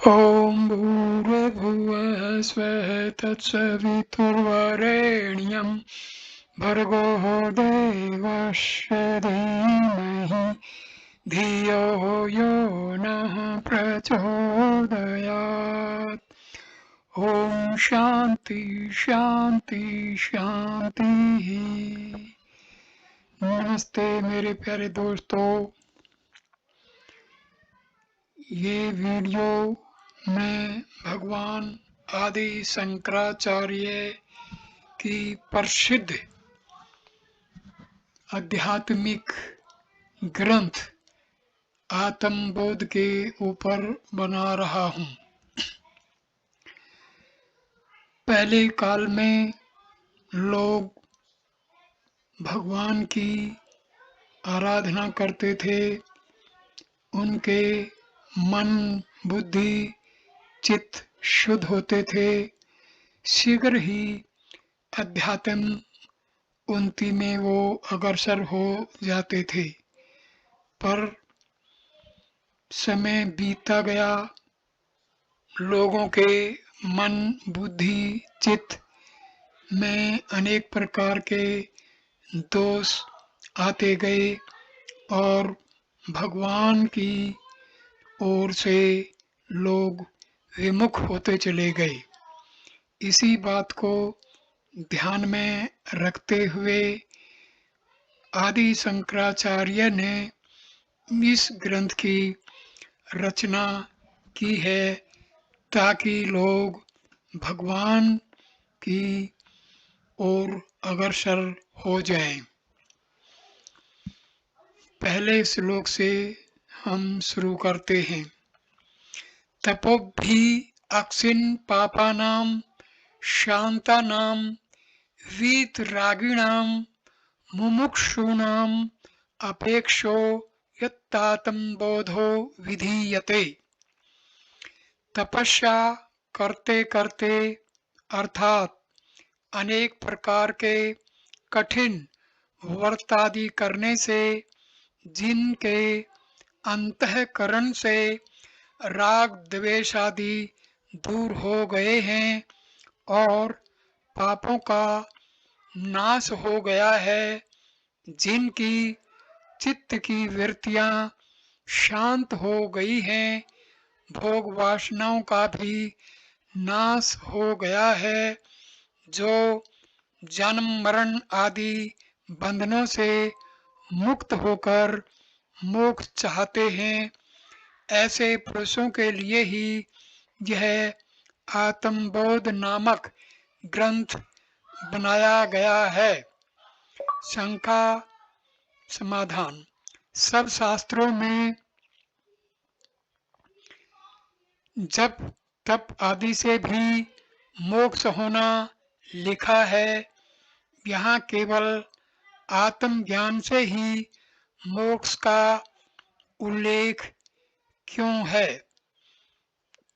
ॐ भूर्भुवः स्वः तत्सवितुर्वरेण्यं भर्गो देवस्य धीमहि धियो यो नः प्रचोदयात्। ॐ शान्ति शान्ति शान्तिः। नमस्ते मेरे प्यारे दोस्तों, ये वीडियो मैं भगवान आदि शंकराचार्य की प्रसिद्ध आध्यात्मिक ग्रंथ आत्मबोध के ऊपर बना रहा हूँ। पहले काल में लोग भगवान की आराधना करते थे, उनके मन बुद्धि चित्त शुद्ध होते थे, शीघ्र ही अध्यात्म उन्नति में वो अग्रसर हो जाते थे। पर समय बीतता गया, लोगों के मन बुद्धि चित्त में अनेक प्रकार के दोष आते गए और भगवान की ओर से लोग विमुख होते चले गए। इसी बात को ध्यान में रखते हुए आदि शंकराचार्य ने इस ग्रंथ की रचना की है ताकि लोग भगवान की ओर अग्रसर हो जाएं। पहले श्लोक से हम शुरू करते हैं। तपोभि अक्षिन पापानां शांतानां वीतरागिणां मुमुक्षूणां अपेक्षो यत्तात्मबोधो विधीयते। तपस्या करते करते अर्थात अनेक प्रकार के कठिन व्रत आदि करने से जिनके अंतःकरण से राग द्वेष आदि दूर हो गए हैं और पापों का नाश हो गया है, जिनकी चित्त की वृत्तियां शांत हो गई हैं, भोग वासनाओं का भी नाश हो गया है, जो जन्म मरण आदि बंधनों से मुक्त होकर मोक्ष चाहते हैं, ऐसे पुरुषों के लिए ही यह आत्मबोध नामक ग्रंथ बनाया गया है। शंका समाधान। सब शास्त्रों में जप तप आदि से भी मोक्ष होना लिखा है, यहाँ केवल आत्मज्ञान से ही मोक्ष का उल्लेख क्यों है?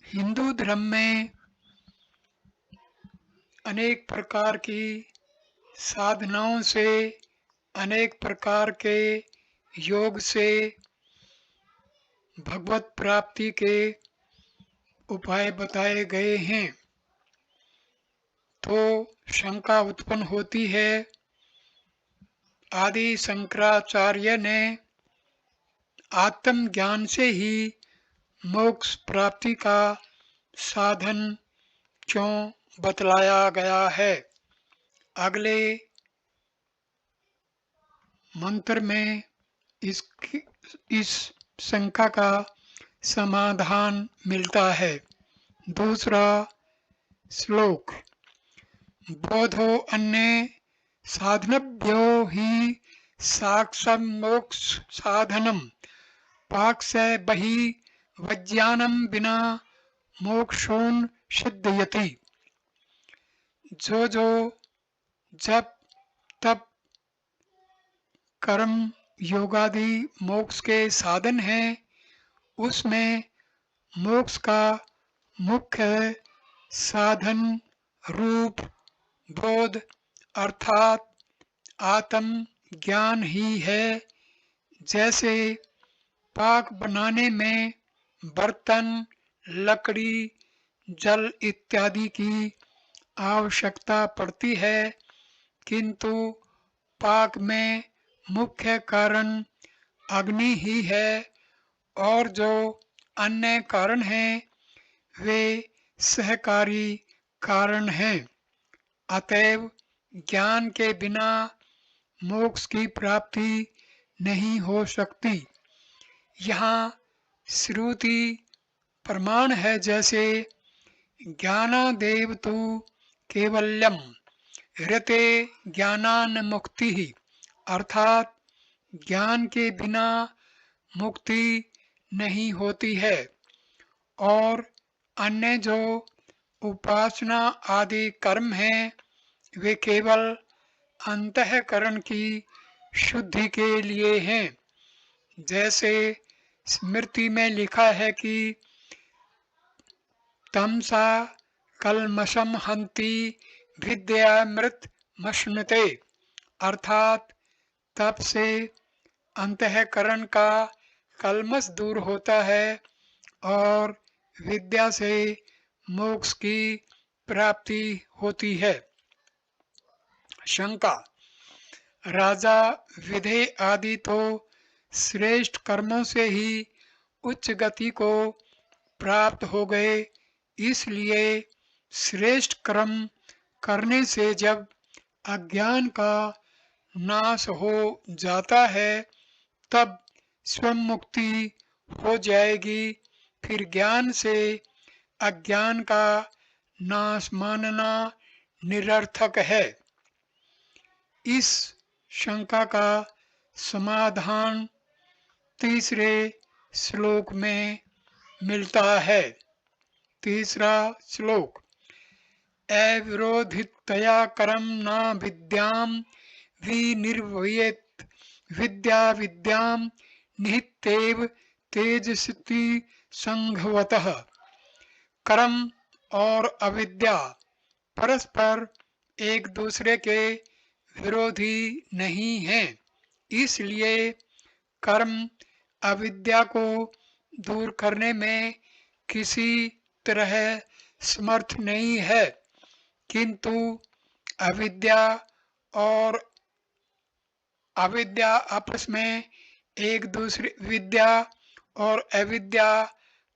हिंदू धर्म में अनेक प्रकार की साधनाओं से, अनेक प्रकार के योग से भगवत प्राप्ति के उपाय बताए गए हैं। तो शंका उत्पन्न होती है, आदि शंकराचार्य ने आत्मज्ञान से ही मोक्ष प्राप्ति का साधन क्यों बतलाया गया है? अगले मंत्र में इस शंका का समाधान मिलता है। दूसरा श्लोक। बोधो अन्य साधनभ्यो ही साक्षान्मोक्ष साधनम पाक्ष बहि वज्ञानम बिना मोक्षोन सिद्धयति। जो जप तप कर्म योगादि मोक्ष के साधन हैं, उसमें मोक्ष का मुख्य साधन रूप बोध अर्थात आत्म ज्ञान ही है। जैसे पाक बनाने में बर्तन लकड़ी, जल इत्यादि की आवश्यकता पड़ती है, किंतु पाक में मुख्य कारण अग्नि ही है और जो अन्य कारण हैं वे सहकारी कारण हैं। अतएव ज्ञान के बिना मोक्ष की प्राप्ति नहीं हो सकती। यहाँ श्रुति प्रमाण है, जैसे ज्ञानादेव तु केवल्यम ऋते ज्ञानान मुक्ति ही, अर्थात ज्ञान के बिना मुक्ति नहीं होती है और अन्य जो उपासना आदि कर्म हैं वे केवल अंतःकरण की शुद्धि के लिए हैं। जैसे स्मृति में लिखा है कि तमसा कलमशम हंति विद्यामृत मश्नुते, अर्थात तप से अंतःकरण का कलमश दूर होता है और विद्या से मोक्ष की प्राप्ति होती है। शंका: राजा विधे आदि तो श्रेष्ठ कर्मों से ही उच्च गति को प्राप्त हो गए, इसलिए श्रेष्ठ कर्म करने से जब अज्ञान का नाश हो जाता है तब स्वयं मुक्ति हो जाएगी। फिर ज्ञान से अज्ञान का नाश मानना निरर्थक है। इस शंका का समाधान तीसरे श्लोक में मिलता है। तीसरा श्लोक: अविरोधितया करम न विद्याम विनिर्वयेत् विद्या विद्याम निहितेव तेजस्ति संघवतः। कर्म और अविद्या परस्पर एक दूसरे के विरोधी नहीं हैं, इसलिए कर्म अविद्या को दूर करने में किसी तरह समर्थ नहीं है, किंतु अविद्या और अविद्या आपस में एक दूसरे विद्या और अविद्या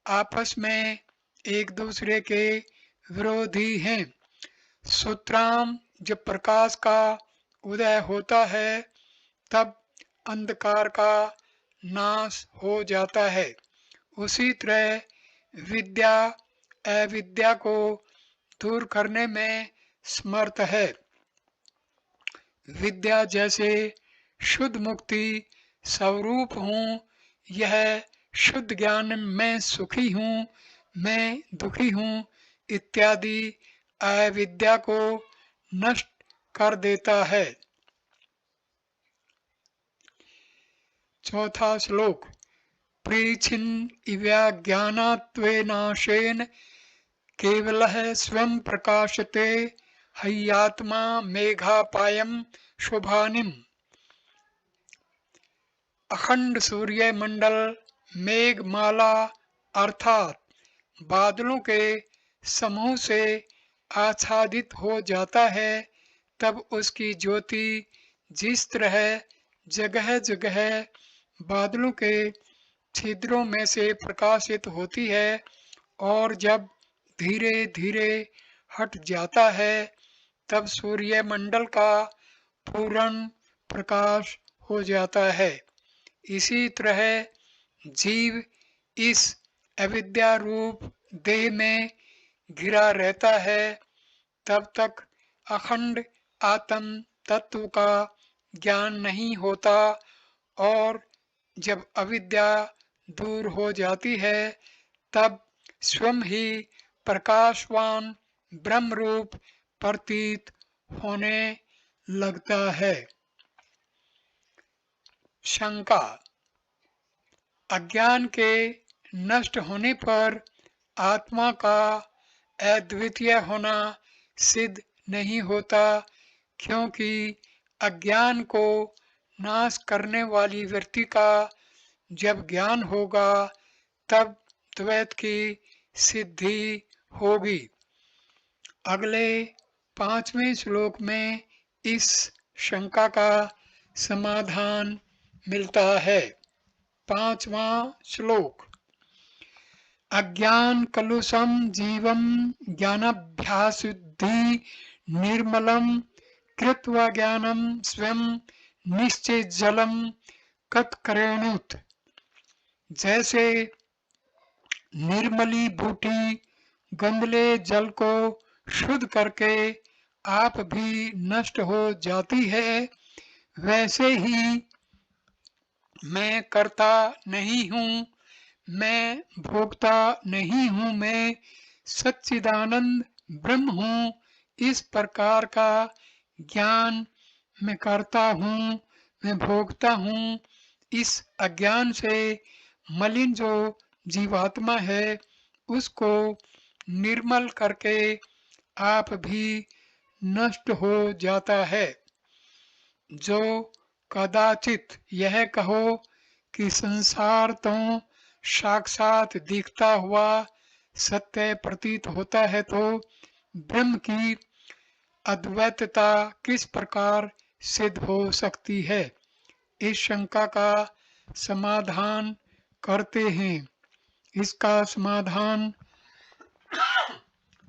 आपस में एक दूसरे के विरोधी हैं। सूत्राम जब प्रकाश का उदय होता है तब अंधकार का नाश हो जाता है, उसी तरह विद्या अविद्या को दूर करने में समर्थ है। विद्या जैसे शुद्ध मुक्ति स्वरूप हूँ, यह शुद्ध ज्ञान मैं सुखी हूँ, मैं दुखी हूँ इत्यादि अविद्या को नष्ट कर देता है। चौथा श्लोक: प्रीछिन् इव्याज्ञानात्वेनाशेन केवलः स्वयं प्रकाशते हय्यात्मा मेघापायम शुभानिम। अखंड सूर्य मंडल मेघमाला अर्थात बादलों के समूह से आच्छादित हो जाता है, तब उसकी ज्योति जिस तरह जगह जगह बादलों के छिद्रों में से प्रकाशित होती है और जब धीरे धीरे हट जाता है तब सूर्य मंडल का पूर्ण प्रकाश हो जाता है। इसी तरह जीव इस अविद्या रूप देह में घिरा रहता है तब तक अखंड आत्म तत्व का ज्ञान नहीं होता और जब अविद्या दूर हो जाती है तब स्वयं ही प्रकाशवान ब्रह्म रूप प्रतीत होने लगता है। शंका: अज्ञान के नष्ट होने पर आत्मा का अद्वितीय होना सिद्ध नहीं होता, क्योंकि अज्ञान को नाश करने वाली वृत्ति का जब ज्ञान होगा तब द्वैत की सिद्धि होगी। अगले 5वें श्लोक में इस शंका का समाधान मिलता है। 5वां श्लोक। अज्ञान कलुषम जीवम ज्ञानाभ्यासुद्धि निर्मलम कृत्वा ज्ञानम स्वयं निश्चय जलम कत्करेणुत। जैसे निर्मली बूटी गंदले जल को शुद्ध करके आप भी नष्ट हो जाती है, वैसे ही मैं कर्ता नहीं हूँ, मैं भोक्ता नहीं हूँ, मैं सच्चिदानंद ब्रह्म हूँ। इस प्रकार का ज्ञान मैं करता हूँ, मैं भोगता हूँ, इस अज्ञान से मलिन जो जीवात्मा है उसको निर्मल करके आप भी नष्ट हो जाता है। जो कदाचित यह कहो कि संसार तो साक्षात दिखता हुआ सत्य प्रतीत होता है, तो ब्रह्म की अद्वैतता किस प्रकार सिद्ध हो सकती है? इस शंका का समाधान करते हैं। इसका समाधान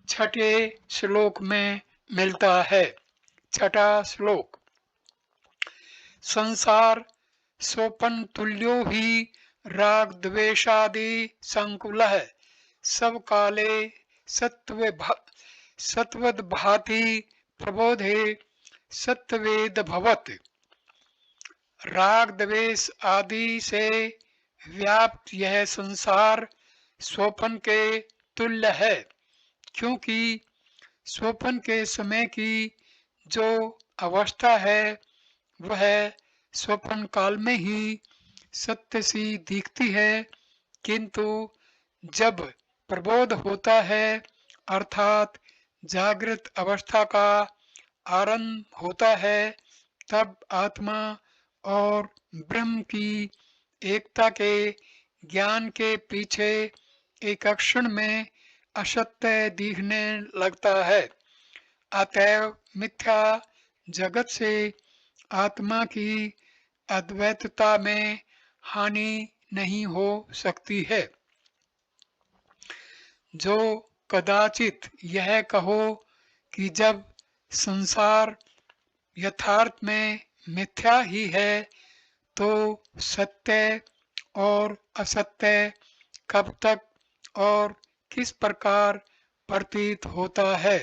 6ठे श्लोक में मिलता है। 6ठा श्लोक। संसार सोपन तुल्यो ही राग द्वेषादि संकुलः सब काले सत्वद भाति प्रबोधे सत्वेद भवत। राग द्वेष आदि से व्याप्त यह संसार स्वप्न के तुल्य है, क्योंकि स्वप्न के समय की जो अवस्था है वह स्वप्न काल में ही सत्य सी दिखती है, किंतु जब प्रबोध होता है अर्थात जागृत अवस्था का आरंभ होता है, तब आत्मा और ब्रह्म की एकता के ज्ञान के पीछे एक क्षण में असत्य दिखने लगता है। अतएव मिथ्या जगत से आत्मा की अद्वैतता में हानि नहीं हो सकती है। जो कदाचित यह कहो कि जब संसार यथार्थ में मिथ्या ही है, तो सत्य और असत्य कब तक और किस प्रकार प्रतीत होता है?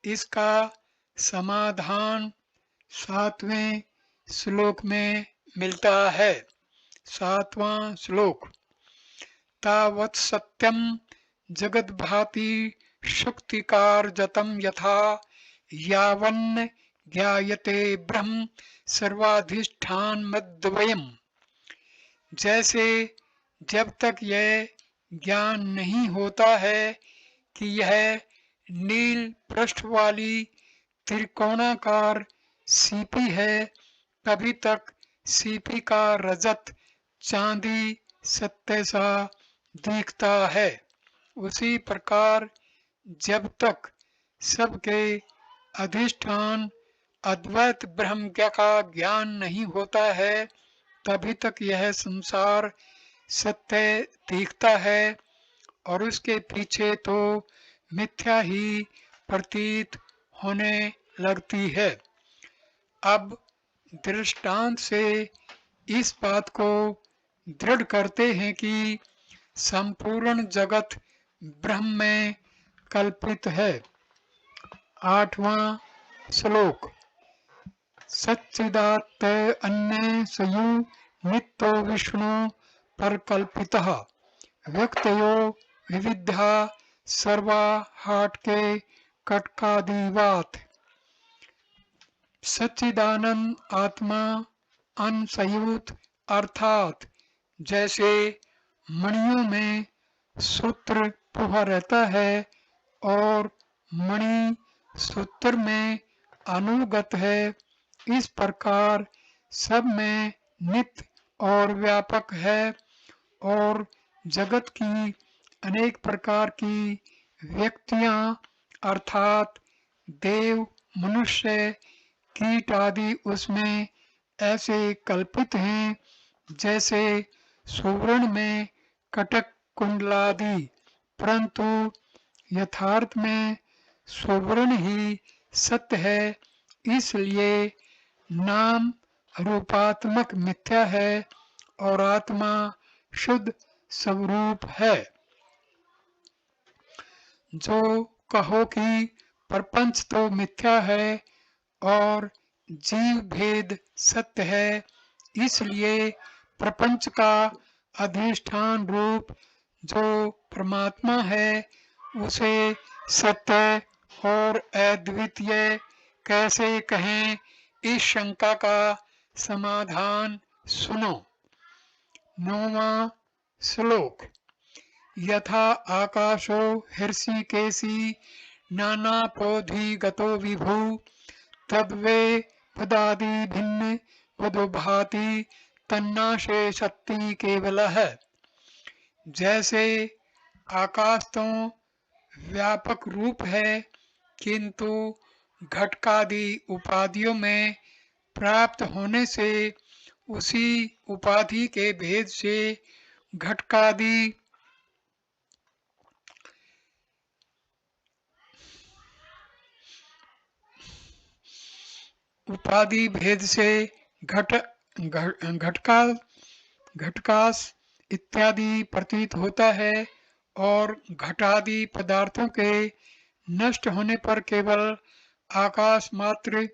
इसका समाधान 7वें श्लोक में मिलता है। 7वां श्लोक। तावत् सत्यम जगद भाति शुक्तिकारजतम यथा यावन्न ज्ञायते ब्रह्म सर्वाधिष्ठान मद्वयम्। जैसे जब तक यह ज्ञान नहीं होता है कि यह नील पृष्ठ वाली त्रिकोणाकार सीपी है, तभी तक सीपी का रजत चांदी सत्य सा दिखता है। उसी प्रकार जब तक सबके अधिष्ठान अद्वैत ब्रह्म का ज्ञान नहीं होता है, तभी तक यह संसार सत्य दिखता है और उसके पीछे तो मिथ्या ही प्रतीत होने लगती है। अब दृष्टांत से इस बात को दृढ़ करते हैं कि संपूर्ण जगत ब्रह्म में कल्पित है। 8वां श्लोक। सच्चिदात्त अन्य सयु नित्यो विष्णु परकल्पितः व्यक्तयो विविधा सर्वा हाट के कटकादिवात। सच्चिदानंद आत्मा अनसयुत अर्थात जैसे मणियों में सूत्र पुहा रहता है और मणि सूत्र में अनुगत है, इस प्रकार सब में नित्य और व्यापक है और जगत की अनेक प्रकार की व्यक्तियां अर्थात देव, मनुष्य, कीट आदि उसमें ऐसे कल्पित हैं जैसे सुवर्ण में कटक कुंडलादि, परंतु यथार्थ में सुवर्ण ही सत्य है। इसलिए नाम रूपात्मक मिथ्या है और आत्मा शुद्ध स्वरूप है। जो कहो कि प्रपंच तो मिथ्या है और जीव भेद सत्य है, इसलिए प्रपंच का अधिष्ठान रूप जो परमात्मा है उसे सत्य और अद्वितीय कैसे कहें, इस शंका का समाधान सुनो। 9वां श्लोक। यथा आकाशो हृषिकेशी नानापोधिगतो विभु तद्वे पदादि भिन्न पदोभाति तन्नाशे शक्ति केवलः। जैसे आकाश तो व्यापक रूप है किंतु घटकादि उपाधियों में प्राप्त होने से उसी उपाधि के भेद से घटकादि उपाधि भेद से घटकास इत्यादि प्रतीत होता है और घटादि पदार्थों के नष्ट होने पर केवल आकाश मात्र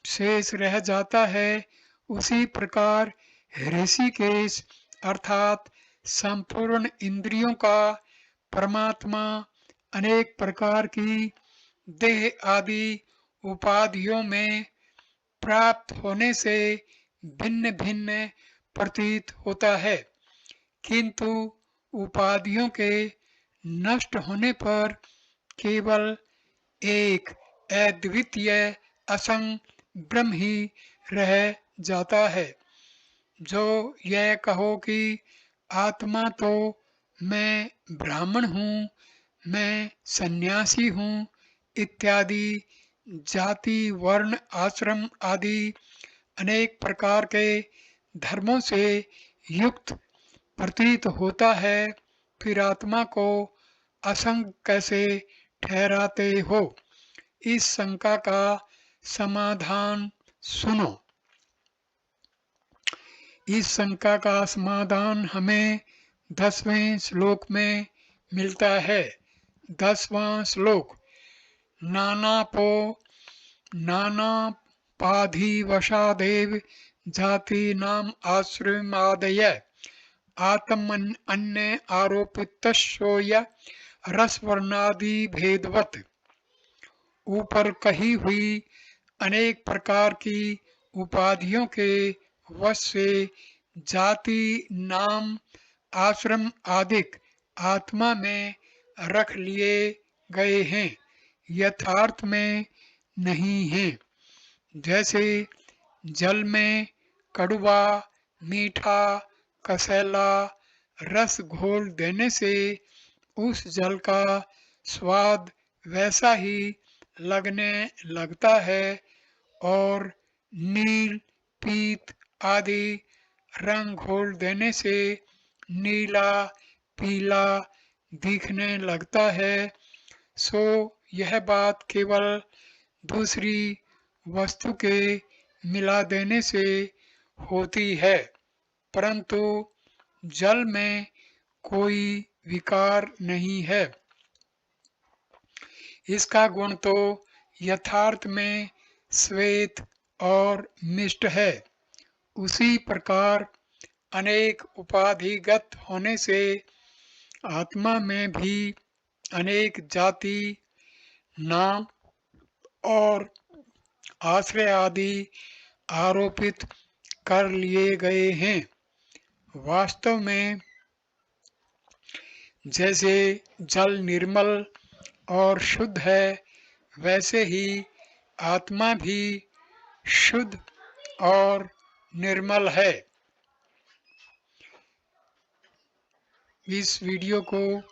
शेष रह जाता है। उसी प्रकार ऋषिकेश अर्थात संपूर्ण इंद्रियों का परमात्मा अनेक प्रकार की देह आदि उपाधियों में प्राप्त होने से भिन्न भिन्न प्रतीत होता है, किंतु उपाधियों के नष्ट होने पर केवल एक अद्वितीय असंग ब्रह्म ही रह जाता है। जो यह कहो कि आत्मा तो मैं ब्राह्मण हूँ, मैं सन्यासी हूँ इत्यादि जाति वर्ण आश्रम आदि अनेक प्रकार के धर्मों से युक्त प्रतीत होता है, फिर आत्मा को असंग कैसे ठहराते हो, इस शंका का समाधान सुनो। इस शंका का समाधान हमें 10वें श्लोक में मिलता है। 10वां श्लोक। नानापाधिवशादेव जाति नाम आश्रमादय आत्मन्य आरोपितस्योय रसवर्णादि भेदवत। ऊपर कही हुई अनेक प्रकार की उपाधियों के वश से जाति नाम आश्रम आदिक आत्मा में रख लिए गए हैं, यथार्थ में नहीं है। जैसे जल में कड़वा मीठा कसैला रस घोल देने से उस जल का स्वाद वैसा ही लगने लगता है और नील पीत आदि रंग घोल देने से नीला पीला दिखने लगता है। सो यह बात केवल दूसरी वस्तु के मिला देने से होती है, परंतु जल में कोई विकार नहीं है। इसका गुण तो यथार्थ में श्वेत और मिष्ट है। उसी प्रकार अनेक उपाधिगत होने से आत्मा में भी अनेक जाति नाम और आश्रय आदि आरोपित कर लिए गए हैं। वास्तव में जैसे जल निर्मल और शुद्ध है, वैसे ही आत्मा भी शुद्ध और निर्मल है। इस वीडियो को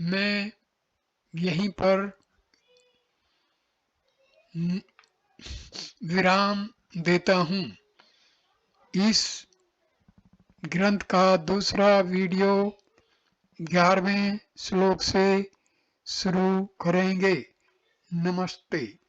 मैं यहीं पर विराम देता हूँ। इस ग्रंथ का दूसरा वीडियो 11वें श्लोक से शुरू करेंगे। नमस्ते।